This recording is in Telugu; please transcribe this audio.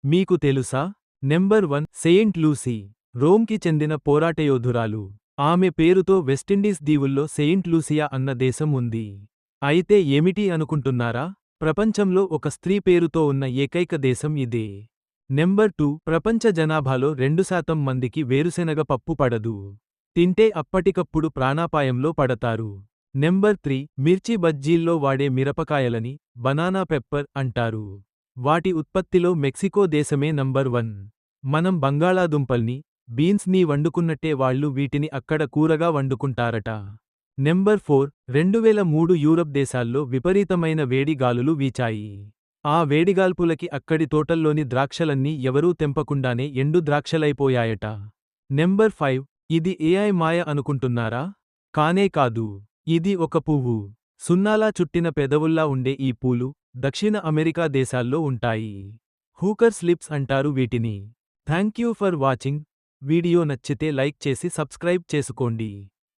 మీకు తెలుసా? Number 1 Saint Lucy. రోమ్కి చెందిన పోరాటయోధురాలు. ఆమె పేరుతో వెస్టిండీస్ దీవుల్లో సెయింట్ లూసియా అన్న దేశం ఉంది. అయితే ఏమిటి అనుకుంటున్నారా? ప్రపంచంలో ఒక స్త్రీ పేరుతో ఉన్న ఏకైక దేశం ఇదే. నెంబర్ 2 ప్రపంచ జనాభాలో 2% మందికి వేరుశెనగ పప్పు పడదు. తింటే అప్పటికప్పుడు ప్రాణాపాయంలో పడతారు. నెంబర్ 3 మిర్చి బజ్జీల్లో వాడే మిరపకాయలని బనానా పెప్పర్ అంటారు. వాటి ఉత్పత్తిలో మెక్సికో దేశమే నంబర్ 1. మనం బంగాళాదుంపల్ని, బీన్స్ని వండుకున్నట్టే వాళ్ళు వీటిని అక్కడ కూరగా వండుకుంటారట. నెంబర్ 4 2003 యూరప్ దేశాల్లో విపరీతమైన వేడి గాలులు వీచాయి. ఆ వేడిగాల్పులకి అక్కడి తోటల్లోని ద్రాక్షలన్నీ ఎవరూ తెంపకుండానే ఎండు ద్రాక్షలైపోయాయట. నెంబర్ 5 ఇది ఏఐ మాయ అనుకుంటున్నారా? కానే కాదు. ఇది ఒక పువ్వు. సున్నాలా చుట్టిన పెదవుల్లా ఉండే ఈ పూలు దక్షిణ అమెరికా దేశాల్లో ఉంటాయి. హూకర్స్ లిప్స్ అంటారు వీటిని. Thank you for watching. వీడియో నచ్చితే లైక్ చేసి సబ్స్క్రైబ్ చేసుకోండి.